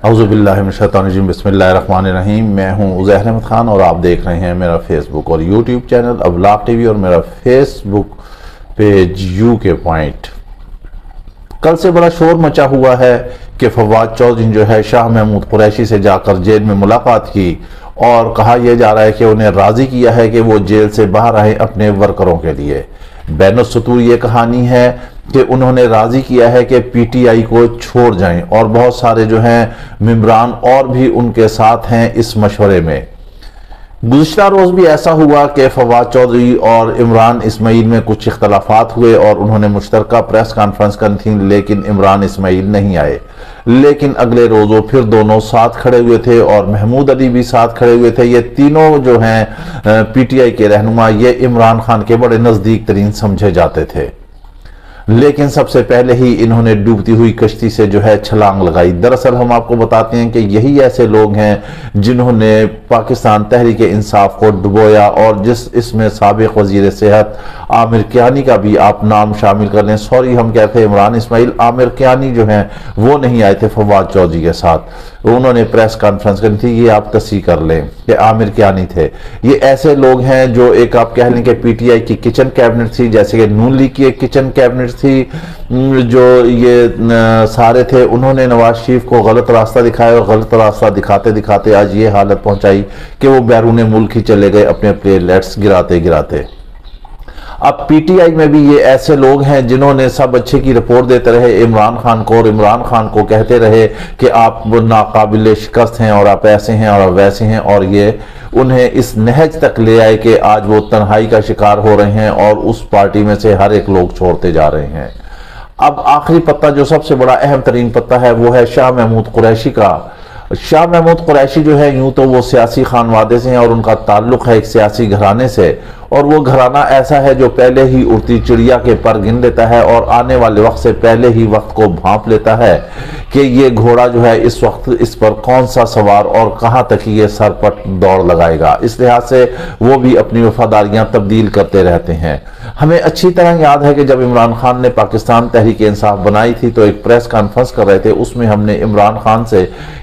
औज़ुबिल्लाहिमिनश्शैतानिर्रजीम बिस्मिल्लाहिर्रहमानिर्रहीम। मैं हूं उज़ैर अहमद ख़ान और आप देख रहे हैं मेरा फेसबुक और यूट्यूब चैनल अब्लाग टीवी और मेरा फेसबुक पेज UK पॉइंट। कल से बड़ा शोर मचा हुआ है कि फवाद चौधरी जो है शाह महमूद कुरैशी से जाकर जेल में मुलाकात की और कहा यह जा रहा है कि उन्हें राज़ी किया है कि वो जेल से बाहर आए अपने वर्करों के लिए। बैनुस्सतूर ये कहानी है कि उन्होंने राजी किया है कि PTI को छोड़ जाएं और बहुत सारे जो हैं मेंबरान और भी उनके साथ हैं इस मशवरे में। गुज़िश्ता रोज़ भी ऐसा हुआ कि फवाद चौधरी और इमरान इस्माइल में कुछ इख्तलाफात हुए और उन्होंने मुश्तरका प्रेस कॉन्फ्रेंस करनी थी, लेकिन इमरान इस्माइल नहीं आए। लेकिन अगले रोज़ वो फिर दोनों साथ खड़े हुए थे और महमूद अली भी साथ खड़े हुए थे। ये तीनों जो हैं PTI के रहनुमा ये इमरान खान के बड़े नज़दीक तरीन समझे जाते थे, लेकिन सबसे पहले ही इन्होंने डूबती हुई कश्ती से जो है छलांग लगाई। दरअसल हम आपको बताते हैं कि यही ऐसे लोग हैं जिन्होंने पाकिस्तान तहरीक इंसाफ को डुबोया और इसमें साबिक वजीर सेहत आमिर कियानी का भी आप नाम शामिल कर लें। सॉरी, हम कहते हैं इमरान इस्माइल, आमिर कियानी जो हैं वो नहीं आए थे फवाद चौधरी के साथ। उन्होंने प्रेस कॉन्फ्रेंस करी थी, ये आप तस्दीक कर लें कि आमिर कियानी थे। ये ऐसे लोग हैं जो एक आप कह लें कि PTI की किचन कैबिनेट थी, जैसे कि नून लीग की एक किचन कैबिनेट थी, जो ये सारे थे। उन्होंने नवाज शरीफ को गलत रास्ता दिखाया और गलत रास्ता दिखाते दिखाते आज ये हालत पहुंचाई कि वो बैरून मुल्क ही चले गए अपने प्लेटलेट्स गिराते गिराते। अब PTI में भी ये ऐसे लोग हैं जिन्होंने सब अच्छे की रिपोर्ट देते रहे इमरान खान को और इमरान खान को कहते रहे कि आप नाकाबिल शिकस्त हैं और आप ऐसे हैं और आप वैसे हैं, और ये उन्हें इस नहज तक ले आए कि आज वो तन्हाई का शिकार हो रहे हैं और उस पार्टी में से हर एक लोग छोड़ते जा रहे हैं। अब आखिरी पत्ता जो सबसे बड़ा अहम तरीन पत्ता है वो है शाह महमूद कुरैशी का। शाह महमूद कुरैशी जो है यूं तो वो सियासी खानवादे से हैं और उनका ताल्लुक है एक सियासी घराने से, और वो घराना ऐसा है जो पहले ही उड़ती चिड़िया के पर गिन लेता है और आने वाले वक्त से पहले ही वक्त को भांप लेता है कि ये घोड़ा जो है इस वक्त इस पर कौन सा सवार और कहां तक ये सर पर दौड़ लगाएगा। इस लिहाज से वो भी अपनी वफादारियां तब्दील करते रहते हैं। हमें अच्छी तरह याद है कि जब इमरान खान ने पाकिस्तान तहरीक इंसाफ बनाई थी तो एक प्रेस कॉन्फ्रेंस कर रहे थे, उसमें हमने इमरान खान से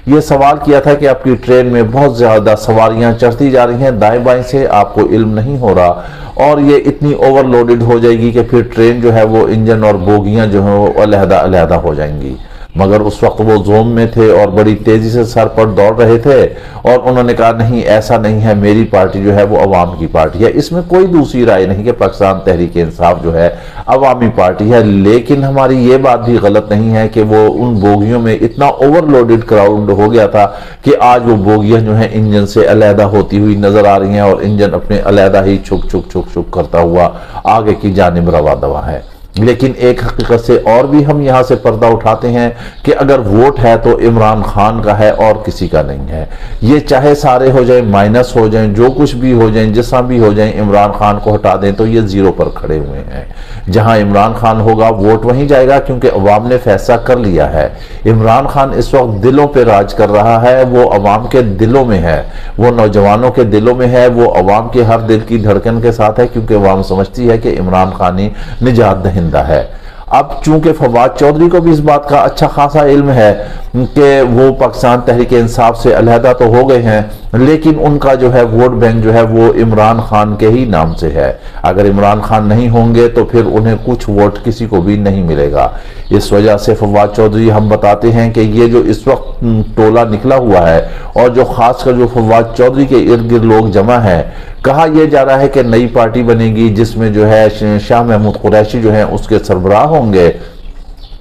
ये सवाल किया था कि आपकी ट्रेन में बहुत ज्यादा सवारियां चढ़ती जा रही हैं दाएं बाएं से, आपको इल्म नहीं हो रहा और ये इतनी ओवरलोडेड हो जाएगी कि फिर ट्रेन जो है वो इंजन और बोगियां जो है वो अलहदा अलहदा हो जाएंगी। मगर उस वक्त वो जोम में थे और बड़ी तेजी से सर पर दौड़ रहे थे और उन्होंने कहा नहीं, ऐसा नहीं है, मेरी पार्टी जो है वो अवाम की पार्टी है। इसमें कोई दूसरी राय नहीं कि पाकिस्तान तहरीक इंसाफ जो है अवामी पार्टी है, लेकिन हमारी ये बात भी गलत नहीं है कि वो उन बोगियों में इतना ओवरलोडेड क्राउड हो गया था कि आज वो बोगियां जो है इंजन से अलहदा होती हुई नजर आ रही हैं और इंजन अपने अलहदा ही छुक छुक छुक छुक करता हुआ आगे की जानिब रवा दवा है। लेकिन एक हकीकत से और भी हम यहाँ से पर्दा उठाते हैं कि अगर वोट है तो इमरान खान का है और किसी का नहीं है। ये चाहे सारे हो जाएं, माइनस हो जाएं, जो कुछ भी हो जाएं, जिसका भी हो जाएं, इमरान खान को हटा दें तो ये जीरो पर खड़े हुए हैं। जहां इमरान खान होगा वोट वहीं जाएगा, क्योंकि अवाम ने फैसला कर लिया है। इमरान खान इस वक्त दिलों पे राज कर रहा है, वो अवाम के दिलों में है, वो नौजवानों के दिलों में है, वो अवाम के हर दिल की धड़कन के साथ है, क्योंकि अवाम समझती है कि इमरान खान ही निजात दहिंदा है। अब चूंकि फवाद चौधरी को भी इस बात का अच्छा खासा इल्म है कि वो पाकिस्तान तहरीक इंसाफ से अलहदा तो हो गए हैं, लेकिन उनका जो है वोट बैंक जो है वो इमरान खान के ही नाम से है। अगर इमरान खान नहीं होंगे तो फिर उन्हें कुछ वोट किसी को भी नहीं मिलेगा। इस वजह से फवाद चौधरी हम बताते हैं कि ये जो इस वक्त टोला निकला हुआ है और जो खासकर जो फवाद चौधरी के इर्द गिर्द लोग जमा है, कहा यह जा रहा है कि नई पार्टी बनेगी जिसमें जो है शाह महमूद कुरैशी जो है उसके सरबराह होंगे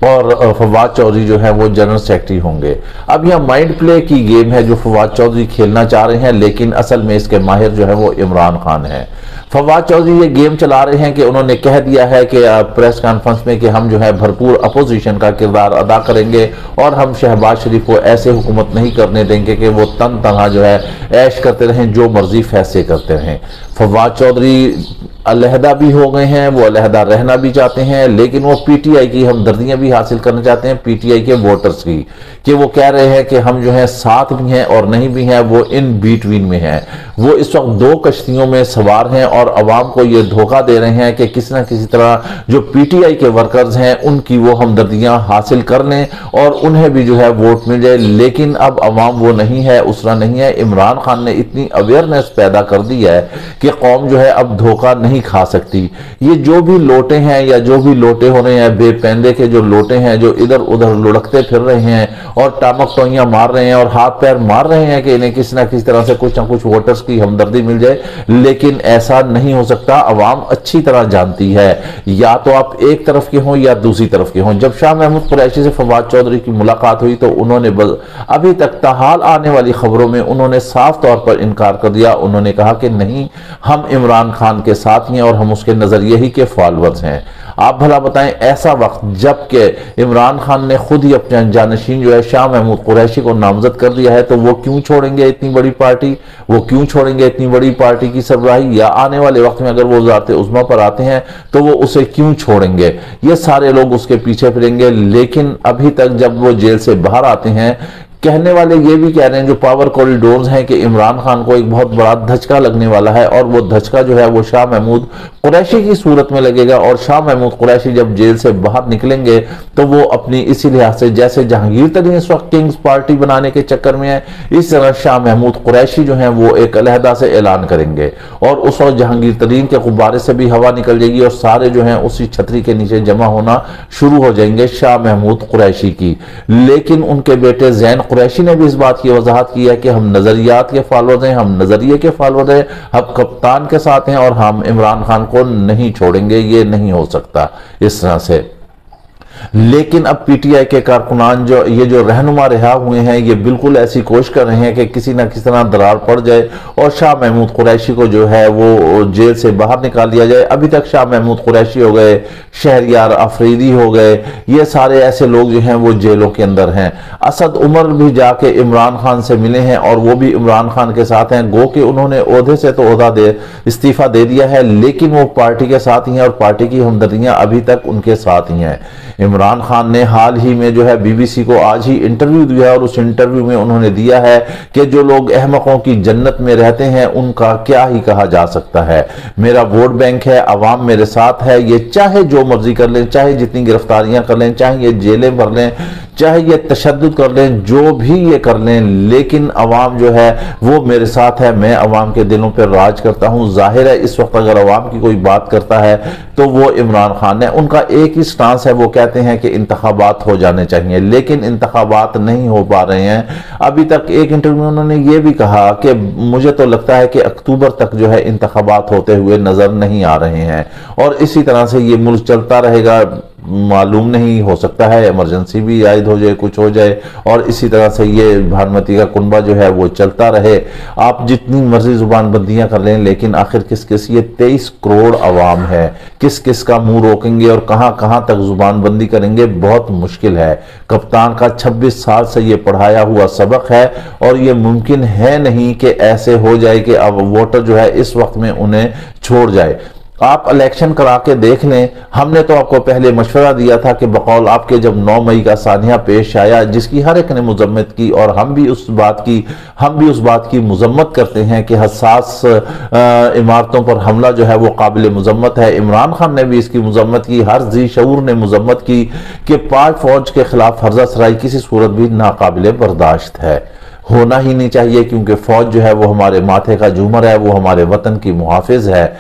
और फवाद चौधरी जो है वो जनरल सेक्रेटरी होंगे। अब यह माइंड प्ले की गेम है जो फवाद चौधरी खेलना चाह रहे हैं, लेकिन असल में इसके माहिर जो है वो इमरान खान है। फवाद चौधरी ये गेम चला रहे हैं कि उन्होंने कह दिया है कि प्रेस कॉन्फ्रेंस में कि हम जो है भरपूर अपोजिशन का किरदार अदा करेंगे और हम शहबाज शरीफ को ऐसे हुकूमत नहीं करने देंगे कि वो तन तनहा जो है ऐश करते रहें, जो मर्जी फैसले करते रहें। फवाद चौधरी अलहदा भी हो गए हैं, वो अलहदा रहना भी चाहते हैं, लेकिन वो पीटीआई की हमदर्दियां भी हासिल करना चाहते हैं, पीटीआई के वोटर्स की, कि वो कह रहे हैं कि हम जो है साथ भी हैं और नहीं भी हैं, वो इन बिटवीन में हैं। वो इस वक्त दो कश्तियों में सवार हैं और अवाम को ये धोखा दे रहे हैं कि किसी ना किसी तरह जो पीटीआई के वर्कर्स हैं उनकी वो हमदर्दियां हासिल कर लें और उन्हें भी जो है वोट मिल जाए। लेकिन अब अवाम वो नहीं है, उसरा नहीं है। इमरान खान ने इतनी अवेयरनेस पैदा कर दी है कि कौम जो है अब धोखा नहीं खा सकती। ये जो भी लोटे हैं या जो भी लोटे हो रहे हैं, बेपैंदे के जो लोटे हैं जो इधर उधर लुढ़कते फिर रहे हैं और टामक टोइयां मार रहे हैं और हाथ पैर मार रहे हैं कि इन्हें किसी ना किसी तरह से कुछ ना कुछ वोटर्स की हमदर्दी मिल जाए, लेकिन ऐसा नहीं हो सकता। अवाम अच्छी तरह जानती है, या तो आप एक तरफ के हों या दूसरी तरफ के हों। जब शाह महमूद कुरैशी से फवाद चौधरी की मुलाकात हुई तो उन्होंने अभी तक ताहाल आने वाली खबरों में उन्होंने साफ तौर पर इनकार कर दिया। उन्होंने कहा कि नहीं, हम इमरान खान के साथ हैं और हम उसके नजरिए ही के फॉलोअर्स हैं। आप भला बताएं, ऐसा वक्त जबकि इमरान खान ने खुद ही अपने जानशीन जो है शाह महमूद कुरैशी को नामजद कर दिया है, तो वो क्यों छोड़ेंगे इतनी बड़ी पार्टी? वो क्यों छोड़ेंगे इतनी बड़ी पार्टी की सरबराही? या आने वाले वक्त में अगर वो वज़ारत उज़्मा पर आते हैं तो वो उसे क्यों छोड़ेंगे? ये सारे लोग उसके पीछे फिरेंगे। लेकिन अभी तक जब वो जेल से बाहर आते हैं, कहने वाले ये भी कह रहे हैं जो पावर कॉरिडोर्स हैं कि इमरान खान को एक बहुत बड़ा धचका लगने वाला है और वो धचका जो है वो शाह महमूद कुरैशी की सूरत में लगेगा। और शाह महमूद कुरैशी जब जेल से बाहर निकलेंगे तो वो अपनी इसी लिहाज से, जैसे जहांगीर तरीन इस वक्त किंग्स पार्टी बनाने के चक्कर में है, इस तरह शाह महमूद कुरैशी जो है वो एक अलहदा से ऐलान करेंगे और उस वक्त जहांगीर तरीन के गुब्बारे से भी हवा निकल जाएगी और सारे जो है उसी छतरी के नीचे जमा होना शुरू हो जाएंगे शाह महमूद कुरैशी की। लेकिन उनके बेटे जैन कुरैशी ने भी इस बात की वजाहत की है कि हम नजरियात के फॉलोअर्स हैं, हम नजरिए के फॉलोअर हैं, हम कप्तान के साथ हैं और हम इमरान खान को नहीं छोड़ेंगे। ये नहीं हो सकता इस तरह से। लेकिन अब पीटीआई के कारकुनान जो रहनुमा रिहा हुए हैं, ये बिल्कुल ऐसी कोशिश कर रहे हैं कि किसी ना किसी तरह दरार पड़ जाए और शाह महमूद कुरैशी को जो है वो जेल से बाहर निकाल दिया जाए। अभी तक शाह महमूद कुरैशी हो गए, शहरियार अफरीदी हो गए, ये सारे ऐसे लोग जो हैं वो जेलों के अंदर हैं। असद उमर भी जाके इमरान खान से मिले हैं और वो भी इमरान खान के साथ हैं। गो कि उन्होंने ओहदे से तो ओहदा इस्तीफा दे दिया है, लेकिन वो पार्टी के साथ ही हैं और पार्टी की हमदर्दियां अभी तक उनके साथ ही हैं। इमरान खान ने हाल ही में जो है बीबीसी को आज ही इंटरव्यू दिया और उस इंटरव्यू में उन्होंने दिया है कि जो लोग अहमकों की जन्नत में रहते हैं उनका क्या ही कहा जा सकता है। मेरा वोट बैंक है, अवाम मेरे साथ है, ये चाहे जो मर्जी कर लें, चाहे जितनी गिरफ्तारियां कर लें, चाहे ये जेलें भर लें, चाहे ये तशद्दुद कर लें, जो भी ये कर लें, लेकिन अवाम जो है वो मेरे साथ है। मैं अवाम के दिलों पर राज करता हूं। जाहिर है इस वक्त अगर अवाम की कोई बात करता है तो वो इमरान खान है। उनका एक ही स्टांस है, वो कहते हैं कि इंतखाबात हो जाने चाहिए, लेकिन इंतखाबात नहीं हो पा रहे हैं। अभी तक एक इंटरव्यू में उन्होंने ये भी कहा कि मुझे तो लगता है कि अक्टूबर तक जो है इंतखाबात होते हुए नजर नहीं आ रहे हैं और इसी तरह से ये मुल्क चलता रहेगा। मालूम नहीं, हो सकता है इमरजेंसी भी आयद हो जाए, कुछ हो जाए और इसी तरह से ये भानुमती का कुनबा जो है वो चलता रहे। आप जितनी मर्जी जुबान बंदियां कर लें, लेकिन आखिर किस किस, ये 23 करोड़ अवाम है, किस किस का मुंह रोकेंगे और कहां कहां तक जुबान बंदी करेंगे, बहुत मुश्किल है। कप्तान का 26 साल से ये पढ़ाया हुआ सबक है और ये मुमकिन है नहीं कि ऐसे हो जाए कि अब वोटर जो है इस वक्त में उन्हें छोड़ जाए। आप इलेक्शन करा के देख लें। हमने तो आपको पहले मशवरा दिया था कि बकौल आपके जब 9 मई का सानिया पेश आया, जिसकी हर एक ने मुजम्मत की और हम भी उस बात की मुजम्मत करते हैं कि हसास इमारतों पर हमला जो है वो काबिल मुजम्मत है। इमरान खान ने भी इसकी मुजम्मत की, हर जी शऊर ने मुजम्मत की कि पाक फौज के खिलाफ फर्जा सराई किसी सूरत भी नाकाबिल बर्दाश्त है, होना ही नहीं चाहिए, क्योंकि फौज जो है वो हमारे माथे का झूमर है, वो हमारे वतन की मुहाफिज है।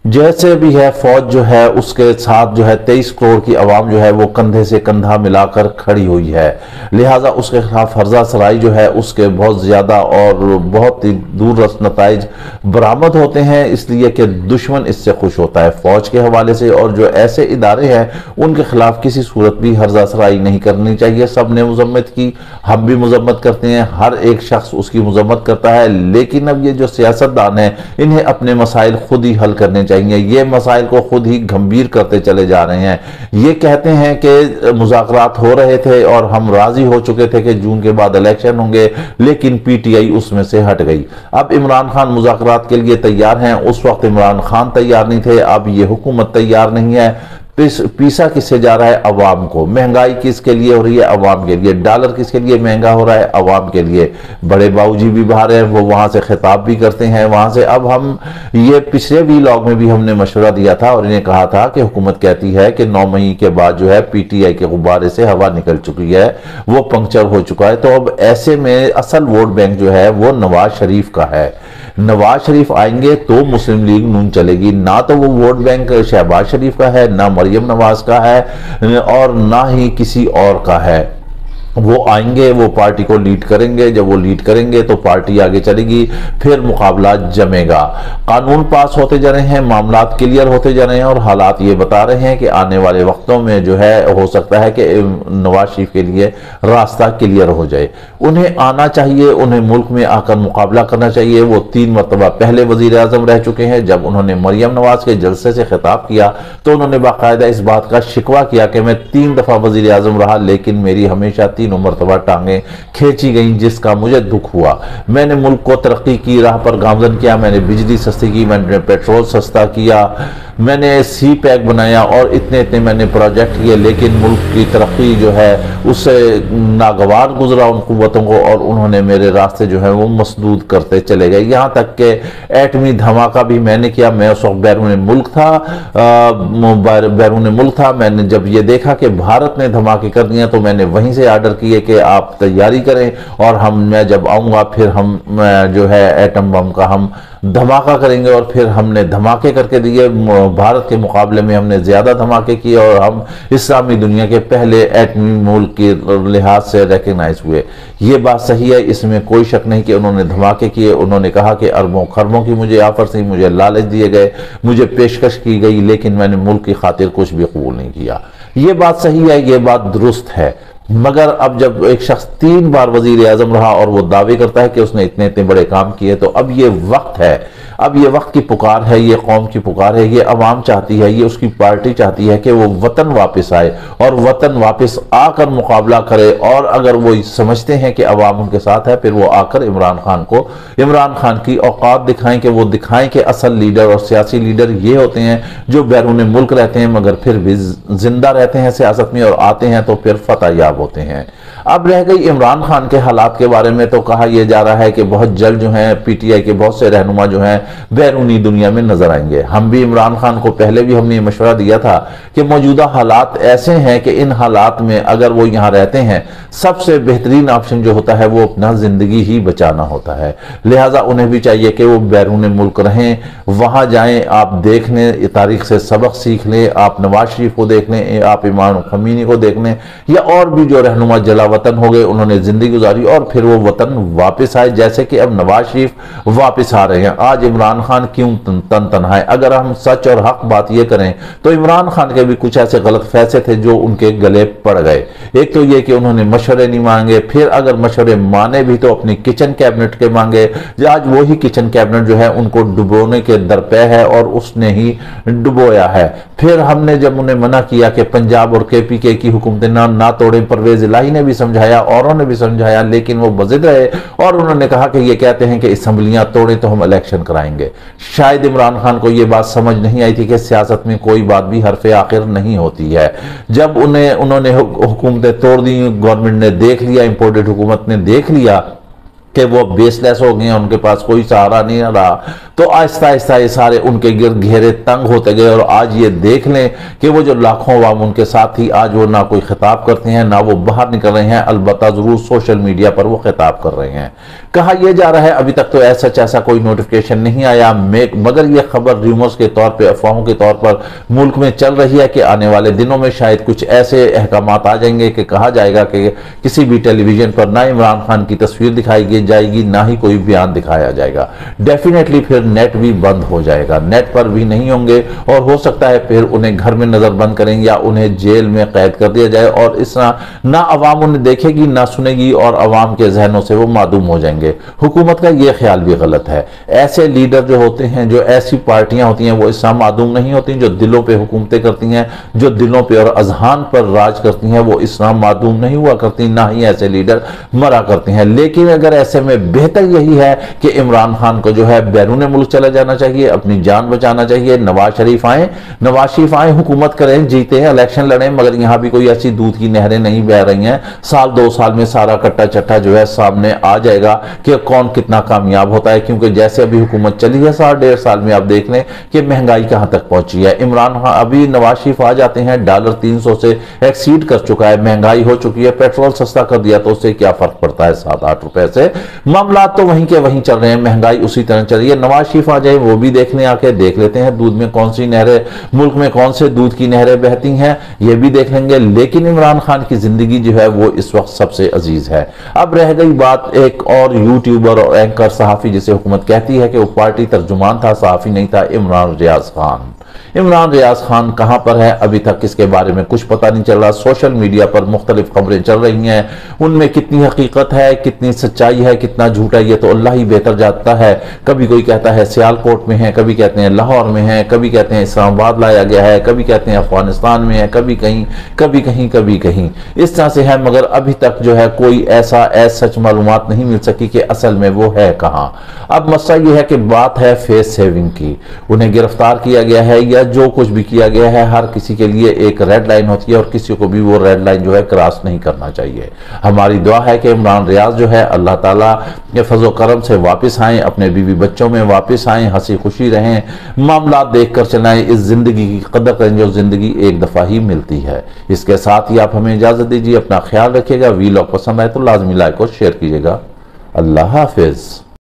जैसे भी है फौज जो है उसके साथ जो है 23 करोड़ की आवाम जो है वो कंधे से कंधा मिलाकर खड़ी हुई है। लिहाजा उसके खिलाफ फर्जा सराई जो है उसके बहुत ज्यादा और बहुत ही दूररस नताइज बरामद होते हैं, इसलिए कि दुश्मन इससे खुश होता है फौज के हवाले से। और जो ऐसे इदारे हैं उनके खिलाफ किसी सूरत भी फर्जा सराई नहीं करनी चाहिए। सब ने मुजम्मत की, हम भी मुजम्मत करते हैं, हर एक शख्स उसकी मुजम्मत करता है। लेकिन अब ये जो सियासतदान है इन्हें अपने मसाइल खुद ही हल करने चाहिए। ये मसाइल को खुद ही गंभीर करते चले जा रहे हैं। ये कहते हैं कि मुज़ाकरात हो रहे थे और हम राजी हो चुके थे कि जून के बाद इलेक्शन होंगे, लेकिन पीटीआई उसमें से हट गई। अब इमरान खान मुज़ाकरात के लिए तैयार हैं, उस वक्त इमरान खान तैयार नहीं थे, अब ये हुकूमत तैयार नहीं है। पीसा किससे जा रहा है? अवाम को। महंगाई किसके लिए हो रही है? अवाम के लिए। डॉलर किसके लिए महंगा हो रहा है? अवाम के लिए। बड़े बाबूजी भी बाहर हैं, वो वहां से खिताब भी करते हैं वहां से। अब हम ये पिछले व्लॉग में भी हमने मशवरा दिया था और इन्हें कहा था कि हुकूमत कहती है कि 9 मई के बाद जो है पीटीआई के गुब्बारे से हवा निकल चुकी है, वो पंक्चर हो चुका है। तो अब ऐसे में असल वोट बैंक जो है वो नवाज शरीफ का है। नवाज शरीफ आएंगे तो मुस्लिम लीग नून चलेगी, ना तो वो वोट बैंक शहबाज शरीफ का है, ना मरियम नवाज का है और ना ही किसी और का है। वो आएंगे, वो पार्टी को लीड करेंगे। जब वो लीड करेंगे तो पार्टी आगे चलेगी, फिर मुकाबला जमेगा। कानून पास होते जा रहे हैं, मामला क्लियर होते जा रहे हैं और हालात ये बता रहे हैं कि आने वाले वक्तों में जो है हो सकता है कि नवाज शरीफ के लिए रास्ता क्लियर हो जाए। उन्हें आना चाहिए, उन्हें मुल्क में आकर मुकाबला करना चाहिए। वो 3 मरतबा पहले वजीर आजम रह चुके हैं। जब उन्होंने मरियम नवाज के जलसे से खिताब किया तो उन्होंने बाकायदा इस बात का शिकवा किया कि मैं 3 दफा वजीर आजम रहा, लेकिन मेरी हमेशा 3 मरतबा टांगे खींची गई, जिसका मुझे दुख हुआ। मैंने मुल्क को तरक्की की राह पर गामजन किया, मैंने बिजली सस्ती की, मैंने पेट्रोल सस्ता किया, मैंने सी पैक बनाया और इतने इतने मैंने प्रोजेक्ट किए, लेकिन मुल्क की तरक्की जो है उससे नागवार गुजरा उन कुव्वतों को और उन्होंने मेरे रास्ते जो है वो मसदूद करते चले गए। यहाँ तक कि एटमी धमाका भी मैंने किया। मैं उस वक्त बैरून मुल्क था। मैंने जब ये देखा कि भारत ने धमाके कर दिए तो मैंने वहीं से आर्डर किए कि आप तैयारी करें और मैं जब आऊँगा फिर हम जो है एटम बम का हम धमाका करेंगे। और फिर हमने धमाके करके दिए। भारत के मुकाबले में हमने ज्यादा धमाके किए और हम इस्लामी दुनिया के पहले एटमी मुल्क के लिहाज से रिकग्नाइज हुए। ये बात सही है, इसमें कोई शक नहीं कि उन्होंने धमाके किए। उन्होंने कहा कि अरबों खरबों की मुझे ऑफर थी, मुझे लालच दिए गए, मुझे पेशकश की गई, लेकिन मैंने मुल्क की खातिर कुछ भी कबूल नहीं किया। ये बात सही है, ये बात दुरुस्त है। मगर अब जब एक शख्स 3 बार वजीर आजम रहा और वो दावे करता है कि उसने इतने इतने बड़े काम किए, तो अब ये वक्त है, अब ये वक्त की पुकार है, ये कौम की पुकार है, ये अवाम चाहती है, ये उसकी पार्टी चाहती है कि वो वतन वापस आए और वतन वापस आकर मुकाबला करे। और अगर वो समझते हैं कि अवाम उनके साथ है, फिर वो आकर इमरान खान की औकात दिखाएं कि वो दिखाएं कि असल लीडर और सियासी लीडर ये होते हैं जो बैरून मुल्क रहते हैं मगर फिर भी जिंदा रहते हैं सियासत में और आते हैं तो फिर फतह याब होते हैं। अब रह गई इमरान खान के हालात के बारे में, तो कहा यह जा रहा है कि बहुत जल्द जो है पीटीआई के बहुत से रहनुमा जो हैं बैरूनी दुनिया में नजर आएंगे। हम भी इमरान खान को पहले भी हमने मशवरा दिया था कि मौजूदा हालात ऐसे हैं कि इन हालात में अगर वो यहाँ रहते हैं, सबसे बेहतरीन ऑप्शन जो होता है वो अपना जिंदगी ही बचाना होता है। लिहाजा उन्हें भी चाहिए कि वो बैरून मुल्क रहें, वहां जाएं, आप देख लें, तारीख से सबक सीख लें, आप नवाज शरीफ को देख लें, आप इमाम खमीनी को देख लें, या और भी जो रहनुमा जला वतन हो गए, उन्होंने जिंदगी गुजारी और फिर वो वतन वापस आए, जैसे कि अब नवाज शरीफ वापस आ रहे हैं। आज इमरान खान क्यों तन तनहा है? अगर हम सच और हक बात ये करें तो इमरान खान के भी कुछ ऐसे गलत फैसले थे जो उनके गले पड़ गए। एक तो ये कि उन्होंने मशवरे नहीं मांगे, फिर अगर मशवरे माने भी तो अपनी किचन कैबिनेट के मांगे। आज वही किचन कैबिनेट जो है उनको डुबोने के दरपे है और उसने ही डुबोया है। फिर हमने जब उन्हें मना किया कि पंजाब और केपीके की हुकूमतें ना तोड़े, परवेज इलाही ने भी समझाया, औरों ने भी समझाया, लेकिन वो बजिद रहे और उन्होंने कहा कि ये कहते हैं कि असम्बलियां तोड़े तो हम इलेक्शन कराएंगे। शायद इमरान खान को ये बात समझ नहीं आई थी कि सियासत में कोई बात भी हरफे आखिर नहीं होती है। जब उन्होंने हुकूमतें तोड़ दी, गवर्नमेंट ने देख लिया, इंपोर्टेड हुकूमत ने देख लिया कि वो बेसलेस हो गए, उनके पास कोई सहारा नहीं रहा, तो आहिस्ता आहिस्ता ये सारे उनके गिर घेरे तंग होते गए। और आज ये देख लें कि वो जो लाखों अवाम उनके साथ ही आज वो ना कोई खिताब करते हैं, ना वो बाहर निकल रहे हैं, अलबत्ता जरूर सोशल मीडिया पर वो खिताब कर रहे हैं। कहा यह जा रहा है अभी तक तो ऐसा कोई नोटिफिकेशन नहीं आया, मगर ये खबर रूमर्स के तौर पर, अफवाहों के तौर पर मुल्क में चल रही है कि आने वाले दिनों में शायद कुछ ऐसे अहकामात आ जाएंगे कि कहा जाएगा कि किसी भी टेलीविजन पर ना इमरान खान की तस्वीर दिखाई गई जाएगी, ना ही कोई बयान दिखाया जाएगा। डेफिनेटली फिर नेट भी बंद हो जाएगा, नेट पर भी नहीं होंगे और हो सकता है फिर उन्हें घर में नजरबंद करेंगे या उन्हें जेल में कैद कर दिया जाए और इस तरह ना अवाम उन्हें देखेगी ना सुनेगी और अवाम के जहनों से वो मादूम हो जाएंगे। हुकूमत का ये ख्याल भी गलत है। ऐसे लीडर जो होते हैं, जो ऐसी पार्टियां होती हैं, वो इस तरह मादूम नहीं होती। जो दिलों पे हुकूमतें करती हैं, जो दिलों पे और अजहान पर राज करती हैं, वो इस तरह मादूम नहीं हुआ करती, ना ही ऐसे लीडर मरा करते हैं। लेकिन अगर ऐसे में बेहतर यही है कि इमरान खान को जो है बैरून मुल्क चला जाना चाहिए, अपनी जान बचाना चाहिए। नवाज शरीफ आए, हुकूमत करें, जीते हैं, इलेक्शन लड़ें, मगर यहां भी कोई ऐसी दूध की नहरें नहीं बह रही हैं। साल 2 साल में सारा कट्टा चट्टा जो है सामने आ जाएगा कि कौन कितना कामयाब होता है। क्योंकि जैसे अभी हुकूमत चली है 1.5 साल में, आप देख लें कि महंगाई कहां तक पहुंची है। इमरान खान अभी नवाज शरीफ आ जाते हैं, डॉलर 300 से एक्सीड कर चुका है, महंगाई हो चुकी है। पेट्रोल सस्ता कर दिया तो उससे क्या फर्क पड़ता है 7-8 रुपए से। मामला तो वहीं के वहीं चल रहे हैं, महंगाई उसी तरह चल रही है। नवाज शरीफ आ जाए, वो भी देखने आके देख लेते हैं दूध में कौन सी नहरें, मुल्क में कौन से दूध की नहरें बहती हैं, ये भी देख लेंगे। लेकिन इमरान खान की जिंदगी जो है वो इस वक्त सबसे अजीज है। अब रह गई बात एक और यूट्यूबर और एंकर सहाफी, जिसे हुकूमत कहती है कि वो पार्टी तर्जुमान था, सहाफी नहीं था, इमरान रियाज खान। इमरान रियाज खान कहां पर है अभी तक इसके बारे में कुछ पता नहीं चल रहा। सोशल मीडिया पर मुख्तलिफ खबरें चल रही हैं, उनमें कितनी हकीकत है, कितनी सच्चाई है, कितना झूठ है, ये तो अल्लाह ही बेहतर जानता है। कभी कोई कहता है सियालकोट में है, कभी कहते हैं लाहौर में है, कभी कहते हैं इस्लामाबाद लाया गया है, कभी कहते हैं अफगानिस्तान में है, कभी कहीं कभी कहीं कभी कहीं, इस तरह से है। मगर अभी तक जो है कोई ऐसा सच मालूमात नहीं मिल सकी कि असल में वो है कहां। अब मसला यह है कि बात है फेस सेविंग की। उन्हें गिरफ्तार किया गया है या जो कुछ भी किया गया है, हर किसी के लिए एक रेड लाइन होती है और किसी को भी वो रेड लाइन जो है क्रॉस नहीं करना चाहिए। हमारी दुआ है कि इमरान रियाज जो है अल्लाह ताला के फजल करम से वापस आएं, अपने बीवी बच्चों में वापस आएं, हंसी खुशी रहें, मामला देख कर चलाएं, इस जिंदगी की कदर करें जो जिंदगी एक दफा ही मिलती है। इसके साथ ही आप हमें इजाजत दीजिए, अपना ख्याल रखिएगा। वीलॉग पसंद आए तो लाजमी लाइक और शेयर कीजिएगा। अल्लाह हाफिज।